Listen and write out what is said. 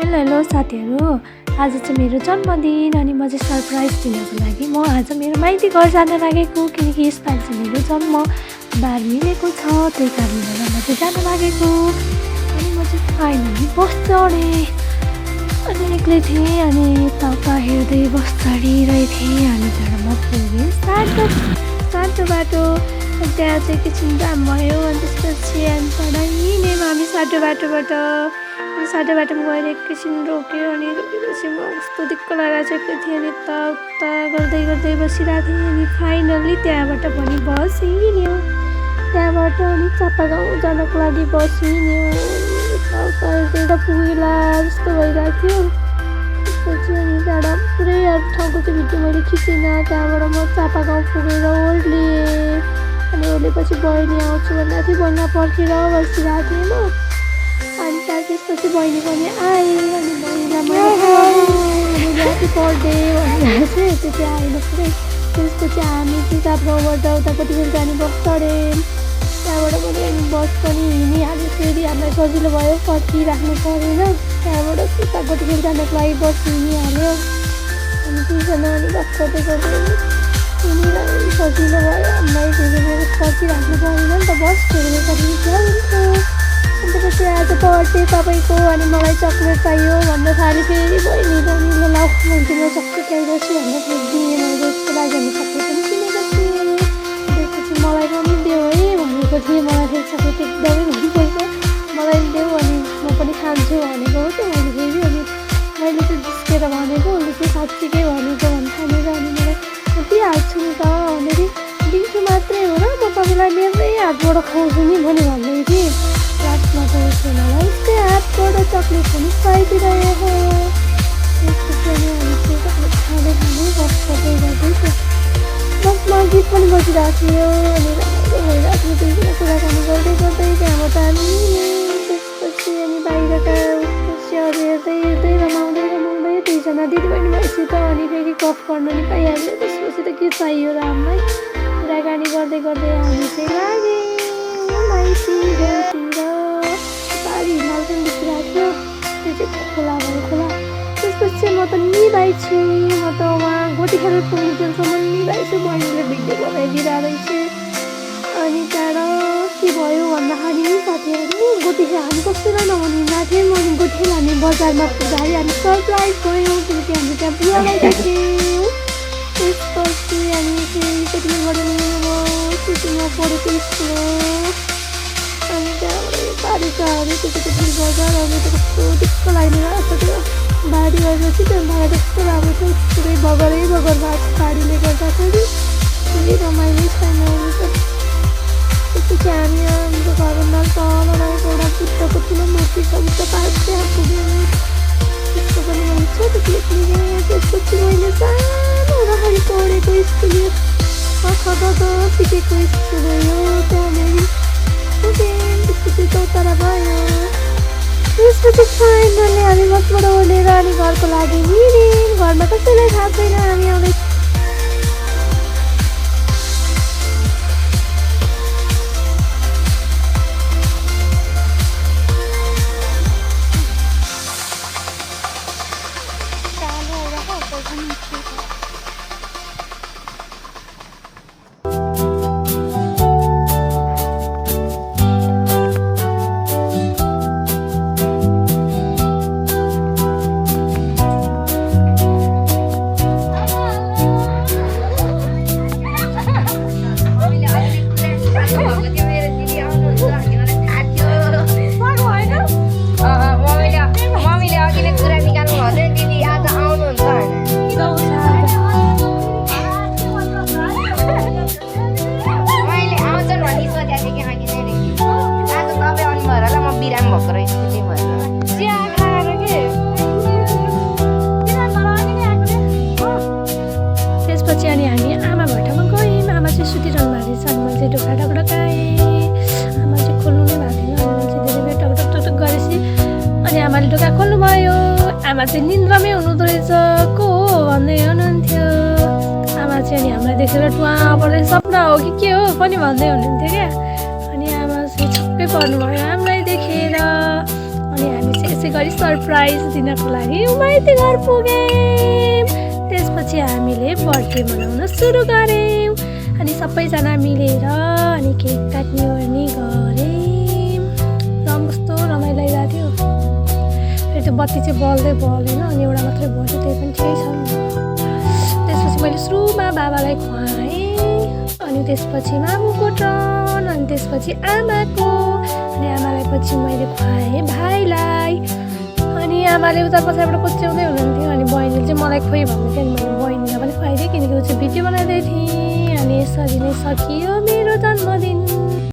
Hello hello साथीहरू, आज चाहिँ मेरो जन्मदिन अनि म चाहिँ सरप्राइज दिनको लागि म आज मेरो माइती घर जान लागेको, किनकि यसपालि चाहिँ मेरो जन्म बार मिलेको छ। त्यही कारणले गर्दा म चाहिँ जान लागेको अनि म चाहिँ फाइनली बस चढेँ अनि एक्लै थिएँ अनि यताउता हेर्दै बस चढिरहेथेँ अनि त्यहाँबाट म पुगेँ साटो बाटो। त्यहाँ चाहिँ एकछिन जाम भयो अनि त्यसपछि अनि चढाइने हामी साटो बाटोमा गएर एकछिन रोक्यो अनि रोकेपछि म कस्तो दिक्क लागिरहेको थिएँ अनि यताउता गर्दै बसिरहेको थिएँ अनि फाइनल्ली त्यहाँबाट पनि बस हिँड्यो। त्यहाँबाट अनि चापागाउँ जानको लागि बस हिँड्यो। यताउता हेर्दै पुगेला जस्तो भइरहेको थियो। त्यसपछि अनि त्यहाँबाट पुरै अरू ठाउँको चाहिँ भिडियो मैले खिचिनँ। त्यहाँबाट म चापागाउँ पुगेर ओर्लिएँ अनि ओर्लेपछि बहिनी आउँछु भन्दा थियो। बहिनी पर्खेर बसिरहेको थिएँ म अनि त्यसपछि बहिनी पनि आएँ अनि बहिनीलाई मैले ह्याप्पी बर्थडे भनेर चाहिँ त्यो चाहिँ आएन पुरै। त्यसपछि हामी चाहिँ चापागाउँबाट उतापट्टि फेरि जाने बस चढ्यौँ। त्यहाँबाट पनि अनि बस पनि हिँडिहाल्यो। फेरि हामीलाई सजिलो भयो, पर्खिराख्नु परेन। त्यहाँबाट उतापट्टि फेरि जानको लागि बस हिँडिहाल्यो अनि दुईजना अनि बस गर्दै हिँडिरह्यो, सजिलो भयो हामीलाई। फेरि पर्खिराख्नु परेन नि त, बस फेरि हुन्थ्यो। अनि त्यसपछि आज बर्थडे तपाईँको अनि मलाई चक्लेट चाहियो भन्न थाल्यो। फेरि बहिनी पनि ल मैले चक्लेट ल्याइदिन्छु भनेर फेरि दिएँ मैले। यसको लागि हामी चक्लेट पनि किनेको थिएँ। त्यसपछि मलाई पनि देऊ है भनेको थिएँ। मलाई फेरि चक्लेट एकदमै मनपर्छ, मलाई पनि देऊ अनि म पनि खान्छु भनेको हो त्यो मैले फेरि। अनि मैले चाहिँ जिस्केर भनेको, उसले चाहिँ साँच्चीकै भनेको भन्थालेर अनि मलाई दिइहाल्छु नि त भनेर दिन्छु मात्रै हो र म तपाईँलाई मेरै हातबाट खुवाउँछु नि भन्दै थिएँ। लास्टमा त उसलाई उसकै हातबाट चक्लेट पनि खुवाइदिइरहेको। त्यसपछि अनि हामी चाहिँ चक्लेट खाँदै बस गर्दै बसमा गीत पनि बजिरहेको थियो अनि राम्रो भइरहेको थियो। दुईजना कुराकानी गर्दै त्यहाँबाट हामी त्यसपछि अनि बाहिरका दृश्यहरू हेर्दै रमाउँदै दुईजना दिदीबहिनी भएसित अनि फेरि गफ गर्न नि पाइहाल्यो। त्यसपछि त के चाहियो र हामीलाई। कुराकानी गर्दै हामी चाहिँ लाग्यौँ माइती घरतिर। पारी हिमाल पनि देखिरहेको थियो, त्यो चाहिँ खोला भयो खोला। त्यसपछि म त निभाइछु, म त उहाँ गोटीखेल पुग्नुसम्म निभाइछु। बहिनीले भिडियो बनाइदिइरहेको रहेछ। अनि त्यहाँबाट के भयो भन्दाखेरि साथीहरू गोटीखेल हामी कसैलाई नभनिरहेको थियौँ। अनि गोटीखेल हामी बजारमा पुग्दाखेरि हामी सरप्राइज गयौँ किनकि हामी त्यहाँ बुवालाई देख्यौँ। त्यसपछि अनि फेरि गोटीखेलबाट सुटिङमा पढेको स्कुल हो अनि त्यहाँबाट बारी चढ्यो। त्यसपछि बजार अब त कस्तो दिक्क लागिरहेको थियो। बारी गएपछि त्यो बाटो कस्तो राम्रो थियो, पुरै बगरै भएको बारीले गर्दाखेरि फेरि रमाइलो छैन। त्यसपछि हामी हाम्रो घरमा तल एउटा बुद्धको ठुलो मूर्ति छ, बुद्ध पार्क त्यहाँ पुग्यौँ। त्यसको पनि मैले छोटो क्लिप लिएँ। त्यसपछि मैले सानो हुँदाखेरि पढेको स्कुल सिकेको स्कुल हो त्यहाँनिर पुगेँ। त्यसपछि चौतारा भयो। त्यसपछि फाइनली हामी बसबाट ओर्लेर अनि घरको लागि हिँड्यौँ। घरमा कसैलाई थाहा छैन हामी आउँदैछौँ। त्यसपछि अनि हामी आमा भट्टामा गयौँ। आमा चाहिँ सुतिरहनु भएको रहेछ अनि मैले चाहिँ ढोका ढकढकाएँ। आमा चाहिँ खोल्नु नै भएको थिएन अनि मैले चाहिँ धेरै बेर टक गरेपछि अनि आमाले ढोका खोल्नुभयो। आमा चाहिँ निन्द्रामै हुनुहुँदो रहेछ, को हो भन्दै हुनुहुन्थ्यो। आमा चाहिँ अनि हामीलाई देखेर टुवा पर्दै सपना हो कि के हो पनि भन्दै हुनुहुन्थ्यो क्या। अनि आमा चाहिँ छक्कै पर्नुभयो हामीलाई देखेर। अनि हामी चाहिँ यसै गरी सरप्राइज दिनको लागि माइती घर पुग्यौँ। त्यसपछि हामीले बर्थडे मनाउन सुरु गऱ्यौँ अनि सबैजना मिलेर अनि केक काट्ने ओर्ने गऱ्यौँ। कस्तो रमाइलो लागिरहेको थियो। फेरि त्यो बत्ती चाहिँ बल्दैन अनि एउटा मात्रै बल्यो, त्यही पनि ठिकै छ। त्यसपछि मैले सुरुमा बाबालाई खुवाएँ अनि त्यसपछि मामुको टर्न अनि त्यसपछि आमाको अनि आमालाई पछि मैले खुवाएँ भाइलाई अनि आमाले उता पछाडिबाट कोच्याउँदै हुनुहुन्थ्यो अनि बहिनीले चाहिँ मलाई खोइ भन्दै थियो अनि मैले बहिनीलाई पनि खुवाइदिएँ किनकि ऊ चाहिँ भिडियो बनाउँदै थिएँ। अनि यसरी नै सकियो मेरो जन्मदिन।